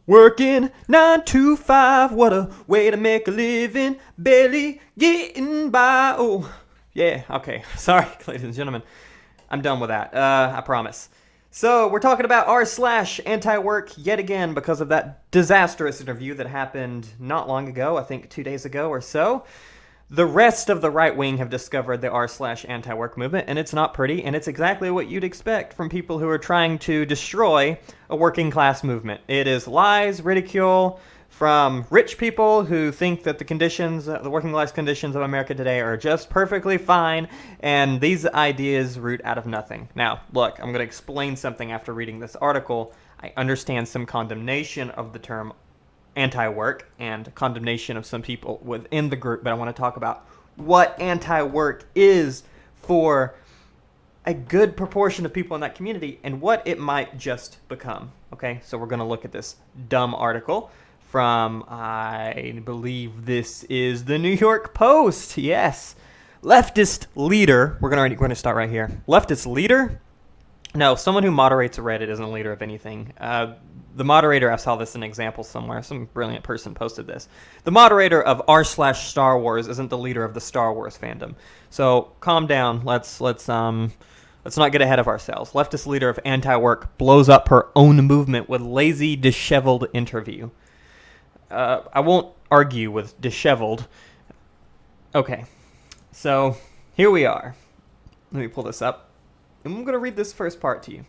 Working 9 to 5, what a way to make a living, barely getting by. Oh, yeah, okay. Sorry, ladies and gentlemen. I'm done with that, I promise. So, we're talking about r/anti-work yet again because of that disastrous interview that happened not long ago, I think 2 days ago or so. The rest of the right wing have discovered the r/anti-work movement, and it's not pretty, and it's exactly what you'd expect from people who are trying to destroy a working class movement. It is lies, ridicule from rich people who think that the conditions, the working class conditions of America today are just perfectly fine, and these ideas root out of nothing. Now, look, I'm going to explain something after reading this article. I understand some condemnation of the term anti-work and condemnation of some people within the group, but I want to talk about what anti-work is for a good proportion of people in that community and what it might just become. Okay, so we're going to look at this dumb article from, I believe this is the New York Post. Yes, leftist leader. We're going to start right here. Leftist leader. No, someone who moderates a Reddit isn't a leader of anything. The moderator, I saw this in an example somewhere. Some brilliant person posted this. The moderator of r/Star Wars isn't the leader of the Star Wars fandom. So calm down. Let's not get ahead of ourselves. Leftist leader of anti-work blows up her own movement with lazy, disheveled interview. I won't argue with disheveled. Okay, so here we are. Let me pull this up. I'm going to read this first part to you.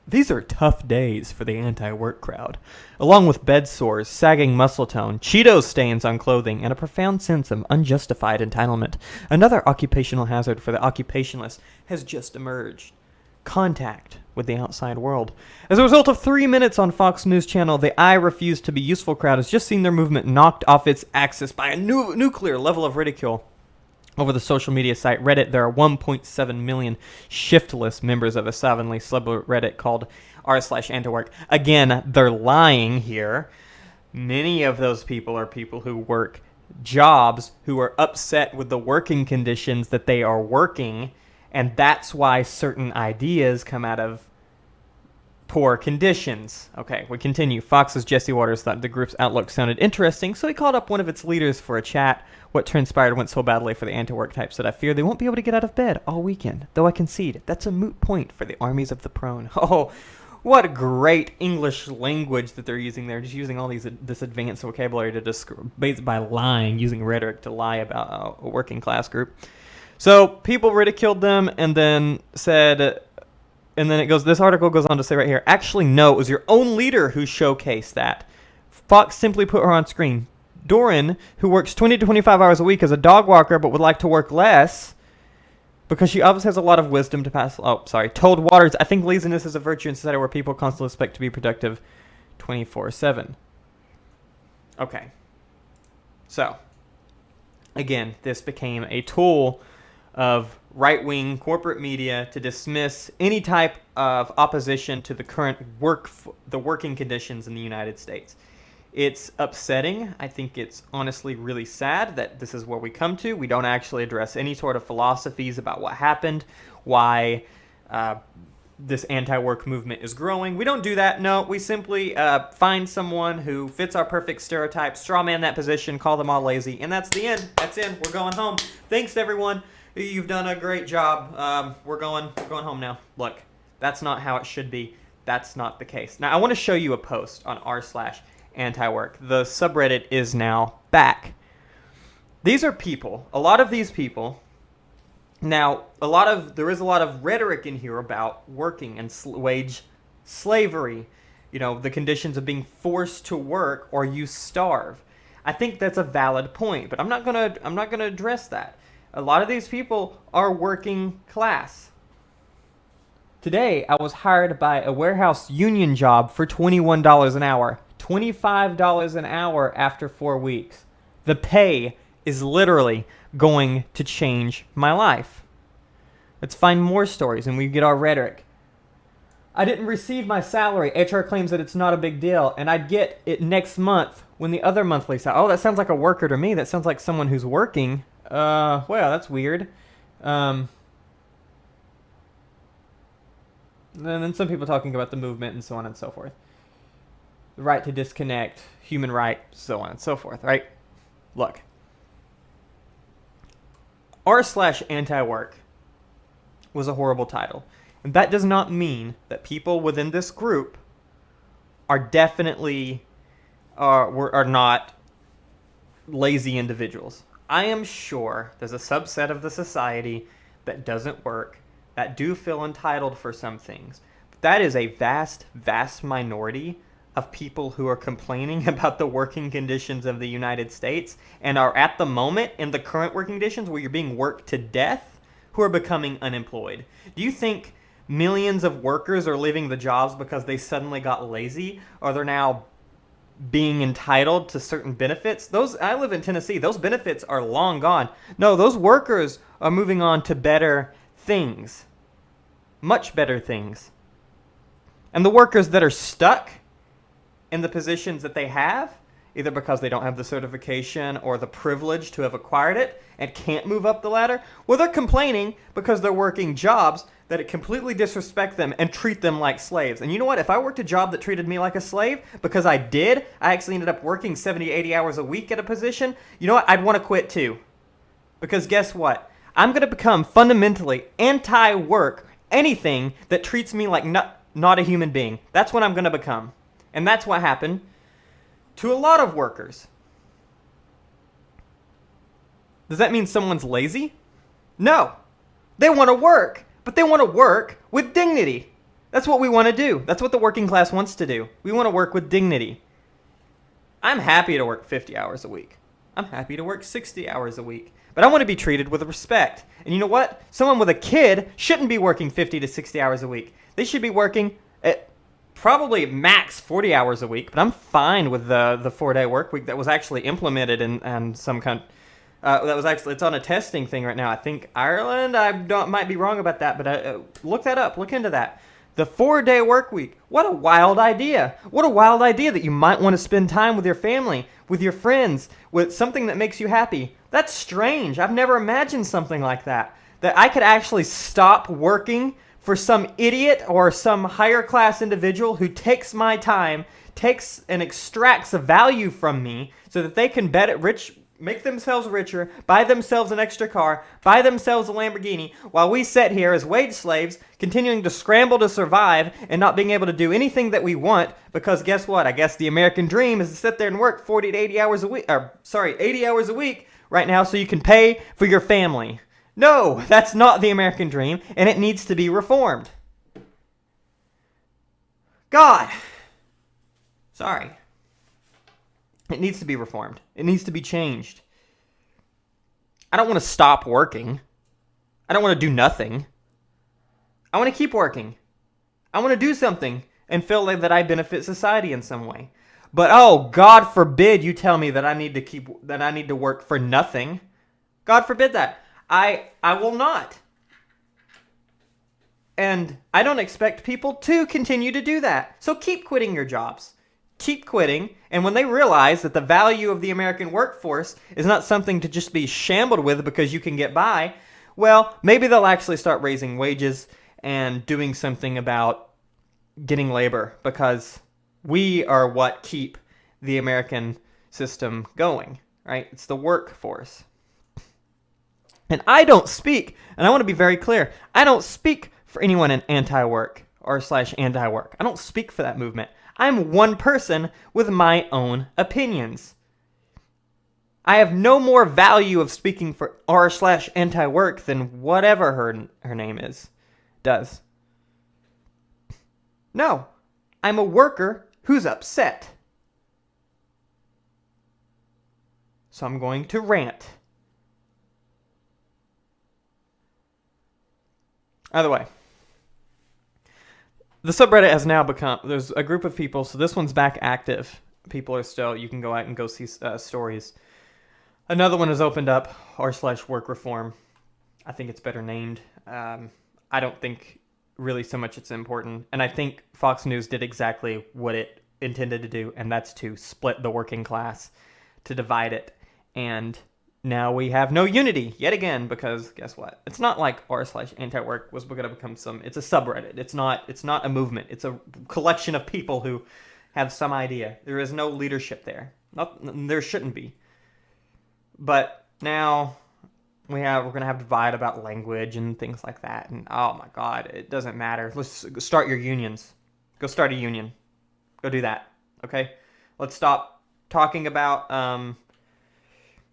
These are tough days for the anti-work crowd. Along with bed sores, sagging muscle tone, Cheetos stains on clothing, and a profound sense of unjustified entitlement, another occupational hazard for the occupationalists has just emerged. Contact with the outside world. As a result of 3 minutes on Fox News Channel, the I Refuse to Be Useful crowd has just seen their movement knocked off its axis by a nuclear level of ridicule. Over the social media site Reddit, there are 1.7 million shiftless members of a slovenly subreddit called r/antiwork. Again, they're lying here. Many of those people are people who work jobs who are upset with the working conditions that they are working, and that's why certain ideas come out of poor conditions. Okay, we continue. Fox's Jesse Waters thought the group's outlook sounded interesting, so he called up one of its leaders for a chat. What transpired went so badly for the anti-work types that I fear they won't be able to get out of bed all weekend, though I concede that's a moot point for the armies of the prone. Oh, what great English language that they're using there, just using all this advanced vocabulary to describe, by lying, using rhetoric to lie about a working class group. So people ridiculed them and then said... And then this article goes on to say right here, actually, no, it was your own leader who showcased that. Fox simply put her on screen. Doran, who works 20 to 25 hours a week as a dog walker but would like to work less because she obviously has a lot of wisdom to pass. Oh, sorry. Told Waters, I think laziness is a virtue in society where people constantly expect to be productive 24/7. Okay. So, again, this became a tool of right-wing corporate media to dismiss any type of opposition to the current working conditions in the United States. It's upsetting. I think it's honestly really sad that this is where we come to. We don't actually address any sort of philosophies about what happened, why this anti-work movement is growing. We don't do that. No, we simply find someone who fits our perfect stereotype, strawman that position, call them all lazy, and that's the end. That's it. We're going home. Thanks, everyone. You've done a great job. We're going home now. Look, that's not how it should be. That's not the case. Now, I want to show you a post on r/anti-work. The subreddit is now back. These are people. A lot of these people. Now, there is a lot of rhetoric in here about working and wage slavery. You know, the conditions of being forced to work or you starve. I think that's a valid point, but I'm not gonna address that. A lot of these people are working class. Today, I was hired by a warehouse union job for $21 an hour. $25 an hour after 4 weeks. The pay is literally going to change my life. Let's find more stories and we get our rhetoric. I didn't receive my salary. HR claims that it's not a big deal, and I'd get it next month when the other monthly salary... Oh, that sounds like a worker to me. That sounds like someone who's working... well, that's weird. And then some people talking about the movement and so on and so forth. the right to disconnect, human right, so on and so forth, right? Look, r/anti-work was a horrible title. And that does not mean that people within this group are definitely are not lazy individuals. I am sure there's a subset of the society that doesn't work, that do feel entitled for some things. But that is a vast, vast minority of people who are complaining about the working conditions of the United States and are at the moment in the current working conditions where you're being worked to death, who are becoming unemployed. Do you think millions of workers are leaving the jobs because they suddenly got lazy, or they're now being entitled to certain benefits? I live in Tennessee. Those benefits are long gone. No, those workers are moving on to better things, much better things. And the workers that are stuck in the positions that they have, either because they don't have the certification or the privilege to have acquired it and can't move up the ladder, well, they're complaining because they're working jobs that completely disrespect them and treat them like slaves. And you know what? If I worked a job that treated me like a slave, because I actually ended up working 70, 80 hours a week at a position, you know what? I'd want to quit too. Because guess what? I'm going to become fundamentally anti-work, anything that treats me like not a human being. That's what I'm going to become. And that's what happened to a lot of workers. Does that mean someone's lazy? No. They want to work, but they want to work with dignity. That's what we want to do. That's what the working class wants to do. We want to work with dignity. I'm happy to work 50 hours a week. I'm happy to work 60 hours a week. But I want to be treated with respect. And you know what? Someone with a kid shouldn't be working 50 to 60 hours a week. They should be working at probably max 40 hours a week. But I'm fine with the 4-day work week that was actually implemented in some kind. It's on a testing thing right now. I think Ireland. Might be wrong about that, but look that up. Look into that. The 4-day work week. What a wild idea. What a wild idea that you might want to spend time with your family, with your friends, with something that makes you happy. That's strange. I've never imagined something like that. That I could actually stop working for some idiot or some higher class individual who takes my time, takes and extracts a value from me so that they can make themselves richer, buy themselves an extra car, buy themselves a Lamborghini, while we sit here as wage slaves, continuing to scramble to survive and not being able to do anything that we want, because guess what? I guess the American dream is to sit there and work 40 to 80 hours a week, 80 hours a week right now so you can pay for your family. No, that's not the American dream, and it needs to be reformed. God. Sorry. It needs to be reformed. It needs to be changed. I don't want to stop working. I don't want to do nothing. I want to keep working. I want to do something and feel like that I benefit society in some way. But oh, God forbid you tell me that I need to work for nothing. God forbid that. I will not. And I don't expect people to continue to do that. So keep quitting your jobs. Keep quitting, and when they realize that the value of the American workforce is not something to just be shambled with because you can get by, well, maybe they'll actually start raising wages and doing something about getting labor, because we are what keep the American system going, right? It's the workforce. And I don't speak, and I want to be very clear, I don't speak for anyone in anti-work or/anti-work. I don't speak for that movement. I'm one person with my own opinions. I have no more value of speaking for r/anti-work than whatever her name does. No, I'm a worker who's upset. So I'm going to rant. Either way. The subreddit has now there's a group of people, so this one's back active. People are still, you can go out and go see stories. Another one has opened up, r/work reform. I think it's better named. I don't think really so much it's important. And I think Fox News did exactly what it intended to do, and that's to split the working class, to divide it. And now we have no unity yet again, because guess what? It's not like r/anti-work was going to become it's a subreddit. It's not a movement. It's a collection of people who have some idea. There is no leadership there. There shouldn't be. But now we're going to have divide about language and things like that. And oh my God, it doesn't matter. Let's start your unions. Go start a union. Go do that. Okay? Let's stop talking about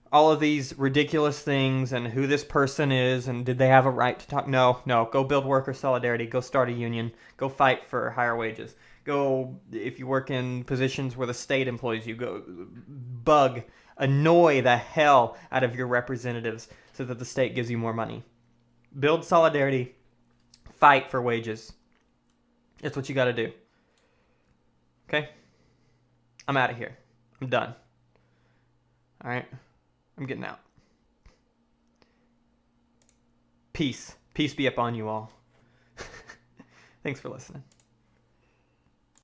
all of these ridiculous things and who this person is and did they have a right to talk. No. Go build worker solidarity. Go start a union. Go fight for higher wages. Go, if you work in positions where the state employs you, go annoy the hell out of your representatives so that the state gives you more money. Build solidarity. Fight for wages. That's what you got to do. Okay? I'm out of here. I'm done. All right? I'm getting out. Peace. Peace be upon you all. Thanks for listening.